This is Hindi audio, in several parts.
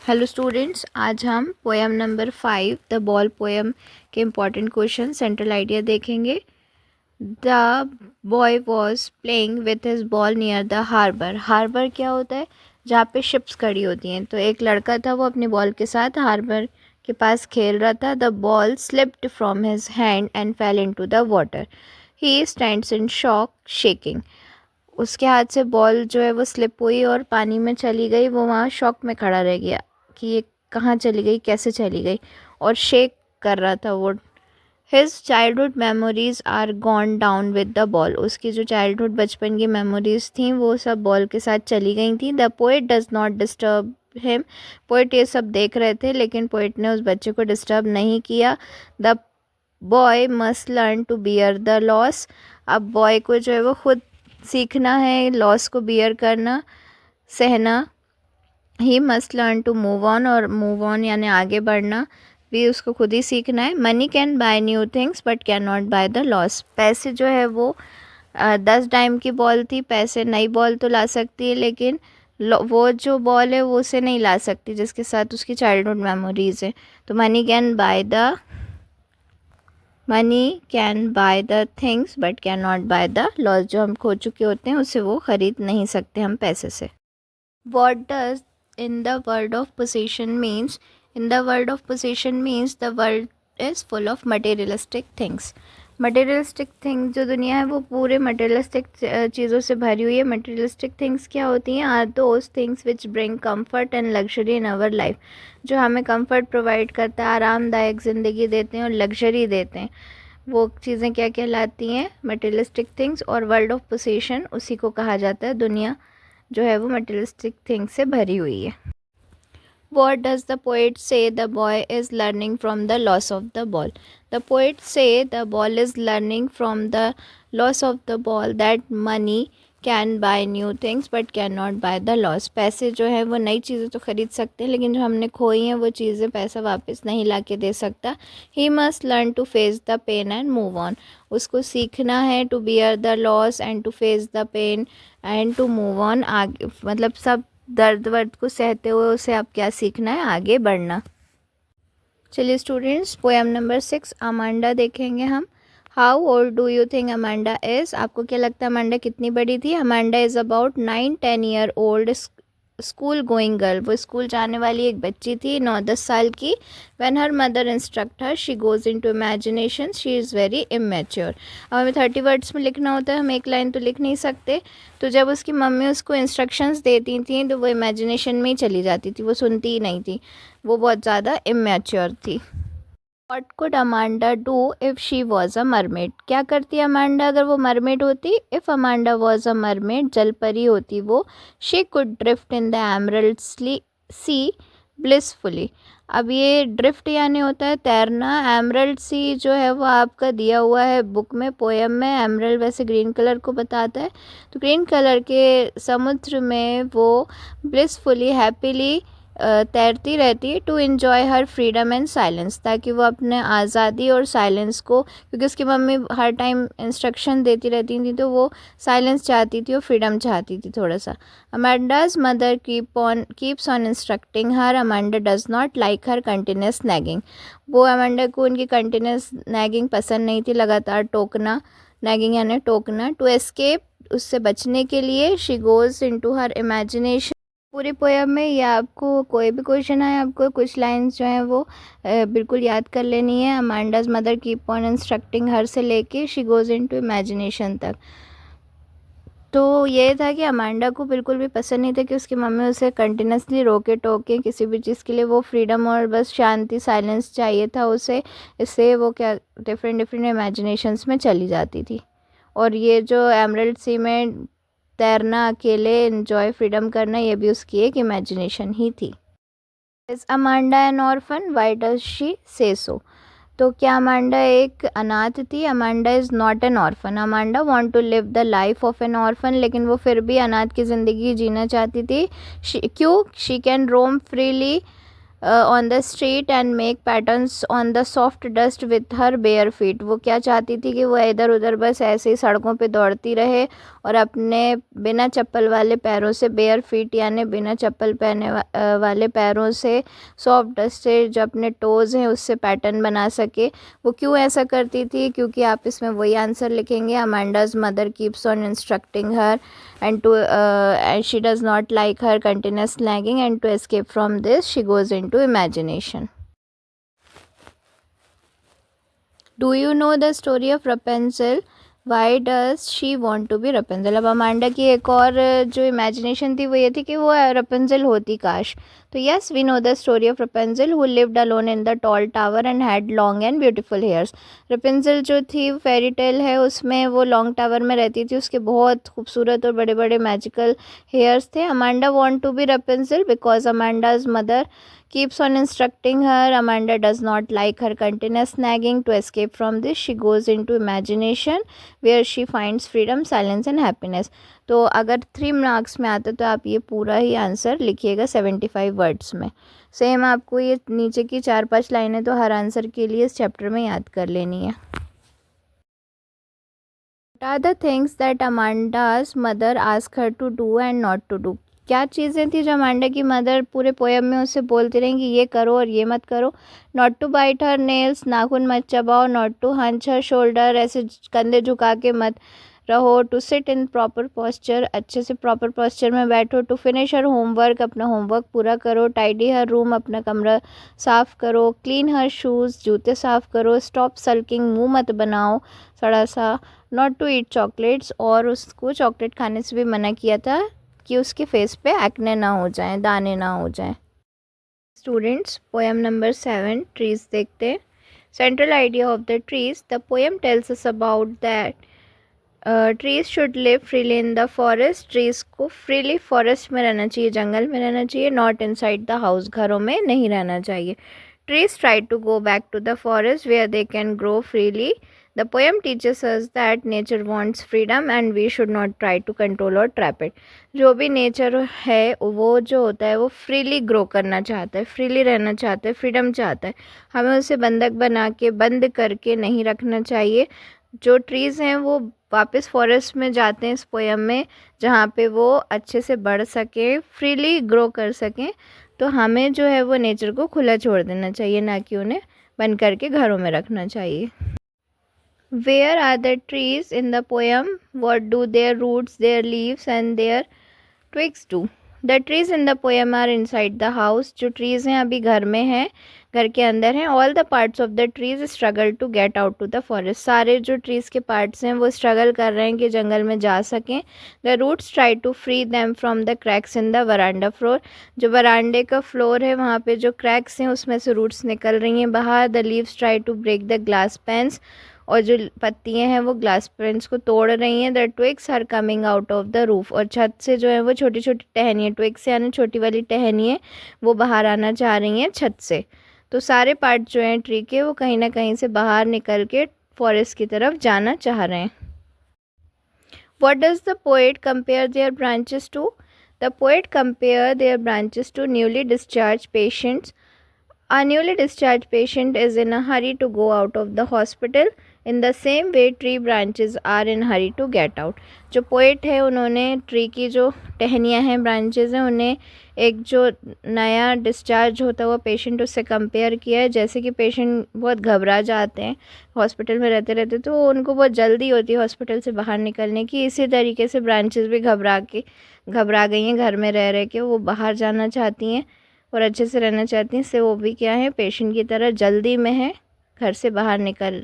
हेलो स्टूडेंट्स, आज हम poem number 5 the ball poem के इम्पॉर्टेंट क्वेश्चन सेंट्रल आइडिया देखेंगे। The boy was playing with his ball near the harbour. Harbour क्या होता है? जहाँ पे शिप्स खड़ी होती हैं। तो एक लड़का था, वो अपनी बॉल के साथ हार्बर के पास खेल रहा था। The ball slipped from his hand and fail into the water. He stands in shock shaking. उसके हाथ से बॉल जो है वो स्लिप हुई और पानी में चली गई। वो वहाँ शॉक में खड़ा रह गया कि ये कहाँ चली गई, कैसे चली गई, और शेक कर रहा था वो। His childhood memories are gone down with the ball. उसकी जो चाइल्डहुड बचपन की मेमोरीज थी वो सब बॉल के साथ चली गई थी। The poet does not disturb him. Poet ये सब देख रहे थे, लेकिन पोइट ने उस बच्चे को डिस्टर्ब नहीं किया। The boy must learn to bear the loss. अब बॉय को जो है वो खुद सीखना है लॉस को बियर करना, सहना। He must learn to move on, और मूव ऑन यानी आगे बढ़ना भी उसको खुद ही सीखना है। Money can buy new things but can not buy the loss. पैसे जो है वो 10 डाइम की बॉल थी। पैसे नई बॉल तो ला सकती है, लेकिन वो जो बॉल है वो उसे नहीं ला सकती जिसके साथ उसकी चाइल्डहुड मेमोरीज है। तो money can by the things but can not buy the loss. जो हम खो चुके होते हैं उसे वो खरीद नहीं सकते हम पैसे से। What does in the world of possession means? In the world of possession means the world is full of materialistic things. Materialistic thing जो दुनिया है वो पूरे मटेरियलिस्टिक चीज़ों से भरी हुई है। मटेरियलिस्टिक थिंग्स क्या होती हैं? Are those things which bring comfort and luxury in our life. जो हमें कंफर्ट प्रोवाइड करता है, आरामदायक ज़िंदगी देते हैं और लग्जरी देते हैं। वो चीज़ें क्या कहलाती हैं? Materialistic things. और वर्ल्ड ऑफ पोसेशन उसी को कहा जाता है। दुनिया जो है वो मटेरियलिस्टिक थिंग्स से भरी हुई है। What does the poet say the boy is learning from the loss of the ball? The poet say the ball is learning from the loss of the ball that money can buy new things but cannot buy the loss. पैसे जो है वो नई चीज़ें तो खरीद सकते हैं, लेकिन जो हमने खोई हैं वो चीज़ें पैसा वापस नहीं ला के दे सकता। He must learn to face the pain and move on. उसको सीखना है to bear the loss and to face the pain and to move on। आगे मतलब सब दर्द वर्द को सहते हुए उसे अब क्या सीखना है? आगे बढ़ना। चलिए स्टूडेंट्स, पोएम नंबर 6 अमांडा देखेंगे हम। How old do you think Amanda is? आपको क्या लगता है अमांडा कितनी बड़ी थी? Amanda is about 9-10 year old school going girl. वो स्कूल जाने वाली एक बच्ची थी, 9-10 साल की। When her mother instruct her she goes into imagination she is very immature. अब हमें 30 वर्ड्स में लिखना होता है, हम एक लाइन तो लिख नहीं सकते। तो जब उसकी मम्मी उसको इंस्ट्रक्शंस देती थी तो वो इमेजिनेशन में ही चली जाती थी, वो सुनती ही नहीं थी। वो बहुत ज़्यादा इमेच्योर थी। What could Amanda do if she was a mermaid? क्या करती अमांडा अगर वो मरमेड होती? If Amanda was a mermaid, जल परी होती वो। She could drift in the emerald sea blissfully। अब ये ड्रिफ्ट यानी होता है तैरना। एमरल्ड सी जो है वो आपका दिया हुआ है बुक में, पोएम में। एमरल्ड वैसे ग्रीन कलर को बताता है, तो ग्रीन कलर के समुद्र में वो ब्लिसफुली हैप्पीली तैरती रहती है। To enjoy her freedom and silence, ताकि वो अपने आज़ादी और साइलेंस को, क्योंकि उसकी मम्मी हर टाइम इंस्ट्रक्शन देती रहती थी तो वो साइलेंस चाहती थी और फ्रीडम चाहती थी थोड़ा सा। Amanda's mother keeps on instructing her. Amanda does not like her continuous nagging. वो अमांडा को उनकी कंटिन्यूस नैगिंग पसंद नहीं थी, लगातार टोकना। नैगिंग यानी टोकना। टू एस्केप, उससे बचने के लिए, she goes into her imagination. पूरे पोएम में या आपको कोई भी क्वेश्चन आए, आपको कुछ लाइंस जो हैं वो बिल्कुल याद कर लेनी है। अमांडाज मदर कीप ऑन इंस्ट्रक्टिंग हर से लेके शी गोज़ इनटू इमेजिनेशन तक। तो ये था कि अमांडा को बिल्कुल भी पसंद नहीं था कि उसकी मम्मी उसे कंटिन्यूसली रोके टोके किसी भी चीज़ के लिए। वो फ्रीडम और बस शांति, साइलेंस चाहिए था उसे। इससे वो क्या डिफरेंट डिफरेंट इमेजिनेशंस में चली जाती थी। और ये जो एमरल्ड सी में तैरना, अकेले एंजॉय फ्रीडम करना, ये भी उसकी एक इमेजिनेशन ही थी। Is Amanda an orphan? Why does she say so? तो क्या अमांडा एक अनाथ थी? Amanda is not an orphan. Amanda want to live the life of an orphan, लेकिन वो फिर भी अनाथ की ज़िंदगी जीना चाहती थी। क्यों? She can Rome freely on the street and make patterns on the soft dust with her bare feet. वो क्या चाहती थी कि वो इधर उधर बस ऐसे ही सड़कों पे दौड़ती रहे और अपने बिना चप्पल वाले पैरों से, बेयर फीट यानी बिना चप्पल पहने वाले पैरों से, सॉफ्ट डस्ट से जो अपने टोज़ हैं उससे पैटर्न बना सके। वो क्यों ऐसा करती थी? क्योंकि आप इसमें वही आंसर लिखेंगे, Amanda's mother keeps on instructing her and she does not like her continuous nagging, and to escape from this she goes into imagination. Do you know the story of Rapunzel? Why does she want to be Rapunzel. अब अमांडा की एक और जो इमेजिनेशन थी वो ये थी कि वो रपेंजल होती काश। तो yes, we know the story of Rapunzel who lived alone in the tall tower and had long and beautiful hairs. Rapunzel जो थी फेरी टेल है उसमें वो लॉन्ग टावर में रहती थी, उसके बहुत खूबसूरत और बड़े बड़े मैजिकल हेयर्स थे। Amanda want to be Rapunzel because Amanda's mother keeps on instructing her. Amanda does not like her continuous nagging. To escape from this, she goes into imagination where she finds freedom, silence and happiness. तो अगर 3 मार्क्स में आता तो आप ये पूरा ही आंसर लिखिएगा 75 वर्ड्स में। सेम आपको ये नीचे की 4-5 लाइनें तो हर आंसर के लिए इस चैप्टर में याद कर लेनी है। What are the things that Amanda's mother asked her to do and not to do? क्या चीज़ें थी जो अमांडा की मदर पूरे पोएम में उससे बोलती रहीं कि ये करो और ये मत करो? Not to bite her nails, नाखून मत चबाओ। Not to hunch her shoulder, ऐसे कंधे झुका के मत रहो। To sit in proper posture, अच्छे से प्रॉपर पोस्चर में बैठो। टू फिनिश हर होमवर्क, अपना होमवर्क पूरा करो। टाइडी हर रूम, अपना कमरा साफ़ करो। क्लीन हर शूज़, जूते साफ़ करो। स्टॉप सल्किंग, मुँह मत बनाओ सड़ा सा। नॉट टू ईट चॉकलेट्स, और उसको चॉकलेट खाने से भी मना किया था कि उसके फेस पे एक्ने ना हो जाएं, दाने ना हो जाएं। स्टूडेंट्स, पोएम नंबर 7 ट्रीज देखते हैं। Central idea of the trees, the poem tells us about that trees should live freely in the forest. Trees को फ्रीली फॉरेस्ट में रहना चाहिए, जंगल में रहना चाहिए। नॉट इनसाइड द हाउस, घरों में नहीं रहना चाहिए। Trees try to go back to the forest where they can grow freely. The poem teaches us that nature wants freedom and we should not try to control or trap it. जो भी नेचर है वो जो होता है वो फ्रीली ग्रो करना चाहता है, फ्रीली रहना चाहता है, फ्रीडम चाहता है। हमें उसे बंधक बना के, बंद करके नहीं रखना चाहिए। जो ट्रीज़ हैं वो वापस फॉरेस्ट में जाते हैं इस पोएम में, जहाँ पे वो अच्छे से बढ़ सकें, फ्रीली ग्रो कर सकें। तो हमें जो है वो नेचर को खुला छोड़ देना चाहिए, ना कि उन्हें बंद करके घरों में रखना चाहिए। Where are the trees in the poem? What do their roots, their leaves and their twigs do? The trees in the poem are inside the house. जो ट्रीज़ हैं अभी घर में हैं, घर के अंदर हैं। All the parts of the trees struggle to get out to the forest. सारे जो ट्रीज़ के पार्ट्स हैं वो स्ट्रगल कर रहे हैं कि जंगल में जा सकें। The roots try to free them from the cracks in the veranda floor. जो वरांडे का फ्लोर है वहाँ पे जो क्रैक्स हैं उसमें से रूट्स निकल रही हैं बाहर। The leaves try to break the glass panes, और जो पत्तियां हैं वो ग्लास पेन्स को तोड़ रही हैं। The twigs are coming out of the roof, और छत से जो है वो छोटी छोटी टहनियाँ, ट्विग्स यानी छोटी वाली टहनियाँ, वो बाहर आना चाह रही हैं छत से। तो सारे पार्ट जो हैं ट्री के वो कहीं ना कहीं से बाहर निकल के फॉरेस्ट की तरफ जाना चाह रहे हैं। What does the poet compare their branches to? The poet compare their branches to newly discharged patients. A newly discharged patient is in a hurry to go out of the hospital. In the same way, tree branches are in hurry to get out. जो पोएट है उन्होंने ट्री की जो टहनियाँ हैं, ब्रांचेज़ हैं, उन्हें एक जो नया डिस्चार्ज होता हुआ पेशेंट उससे कंपेयर किया है। जैसे कि पेशेंट बहुत घबरा जाते हैं हॉस्पिटल में रहते रहते, तो उनको बहुत जल्दी होती है हॉस्पिटल से बाहर निकलने की। इसी तरीके से ब्रांचेज़ भी घबरा गई हैं, घर में रह के वो बाहर जाना चाहती हैं और अच्छे से रहना चाहती हैं। इससे वो भी क्या है, पेशेंट की तरह जल्दी में है घर से बाहर निकल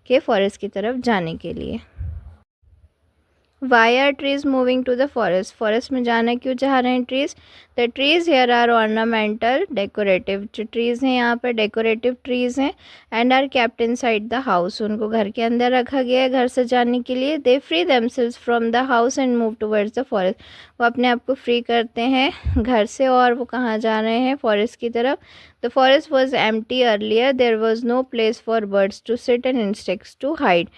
के फॉरेस्ट की तरफ जाने के लिए। Why are trees moving to the forest? Forest में जाना क्यों चाह रहे हैं trees? The trees here are ornamental, decorative. जो ट्रीज़ हैं यहाँ पर डेकोरेटिव ट्रीज़ हैं। And are kept inside the house, उनको घर के अंदर रखा गया है घर से जाने के लिए। They free themselves from the house and move towards the forest. वो अपने आप को फ्री करते हैं घर से और वो कहाँ जा रहे हैं, फॉरेस्ट की तरफ। The forest was empty earlier, there was no place for birds to sit and insects to hide.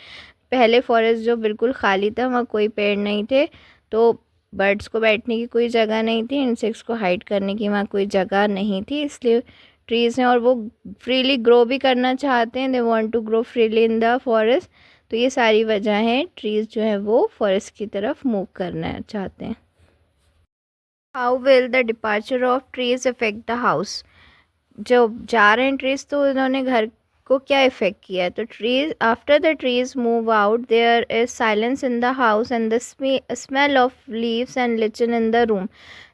पहले फॉरेस्ट जो बिल्कुल खाली था, वहाँ कोई पेड़ नहीं थे, तो बर्ड्स को बैठने की कोई जगह नहीं थी, इंसेक्ट्स को हाइड करने की वहाँ कोई जगह नहीं थी, इसलिए ट्रीज़ हैं और वो फ्रीली ग्रो भी करना चाहते हैं, they want to grow freely in the forest. तो ये सारी वजह हैं ट्रीज़ जो है वो फॉरेस्ट की तरफ मूव करना चाहते हैं। How will the departure of trees affect the house. जो जा रहे हैं ट्रीज़ तो उन्होंने घर को क्या इफ़ेक्ट किया है। तो trees after the trees move out there is silence in the house and the smell of leaves and lichen in the room.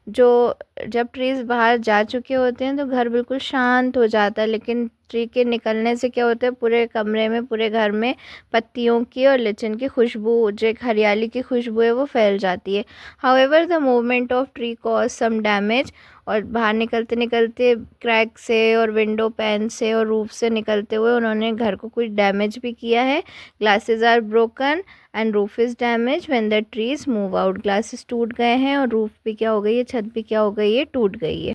जो जब ट्रीज़ बाहर जा चुके होते हैं तो घर बिल्कुल शांत हो जाता है, लेकिन ट्री के निकलने से क्या होता है, पूरे कमरे में, पूरे घर में पत्तियों की और लिचन की खुशबू, जो एक हरियाली की खुशबू है, वो फैल जाती है। However the movement of tree cause some damage. और बाहर निकलते निकलते क्रैक से और विंडो पैन से और रूफ से निकलते हुए उन्होंने घर को कुछ डैमेज भी किया है। Glasses are broken and roof is damage when the trees move out. Glasses टूट गए हैं और रूफ भी क्या हो गई है, छत भी क्या हो गई है, टूट गई है।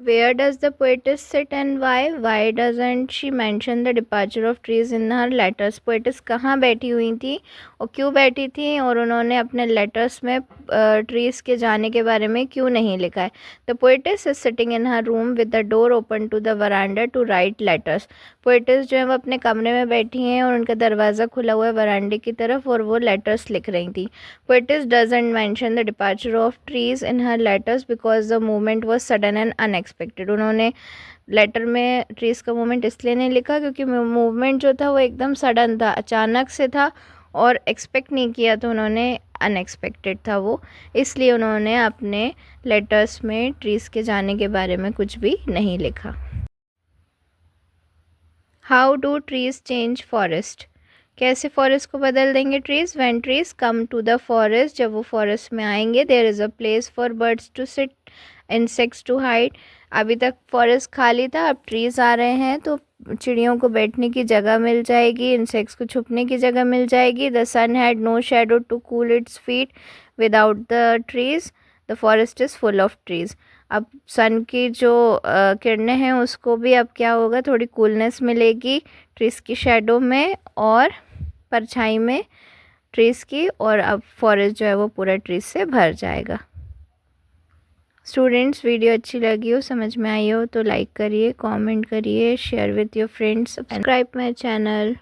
Where does the poetess sit and why? Why doesn't she mention the departure of trees in her letters? poetess कहाँ बैठी हुई थी और क्यों बैठी थी और उन्होंने अपने लेटर्स में ट्रीज़ के जाने के बारे में क्यों नहीं लिखा है। The poetess is sitting in her room with the door open to the veranda to write letters. poetess जो है वो अपने कमरे में बैठी हैं और उनका दरवाज़ा खुला हुआ है वरांडे की तरफ और वो लेटर्स लिख रही थी। poetess doesn't mention the departure of trees in her letters because the movement was sudden and unexpected. उन्होंने लेटर में ट्रीज़ का मूवमेंट इसलिए नहीं लिखा क्योंकि मूवमेंट जो था वो एकदम सडन था, अचानक से था और एक्सपेक्ट नहीं किया, तो उन्होंने अनएक्सपेक्टेड था वो, इसलिए उन्होंने अपने लेटर्स में ट्रीज़ के जाने के बारे में कुछ भी नहीं लिखा। How do trees change forest. कैसे फॉरेस्ट को बदल देंगे trees. When trees come to the forest, जब वो फॉरेस्ट में आएंगे, there is a place for birds to sit, insects to hide. अभी तक फॉरेस्ट खाली था, अब ट्रीज़ आ रहे हैं तो चिड़ियों को बैठने की जगह मिल जाएगी, इंसेक्ट्स को छुपने की जगह मिल जाएगी। The sun had no shadow to cool its feet without the trees, the forest is full of trees. अब सन की जो किरणें हैं उसको भी अब क्या होगा, थोड़ी कूलनेस मिलेगी ट्रीज़ की शेडो में और परछाई में ट्रीज़ की, और अब फॉरेस्ट जो है वो पूरा ट्रीज़ से भर जाएगा। स्टूडेंट्स, वीडियो अच्छी लगी हो, समझ में आई हो तो लाइक करिए, कमेंट करिए, share with your friends, subscribe my channel.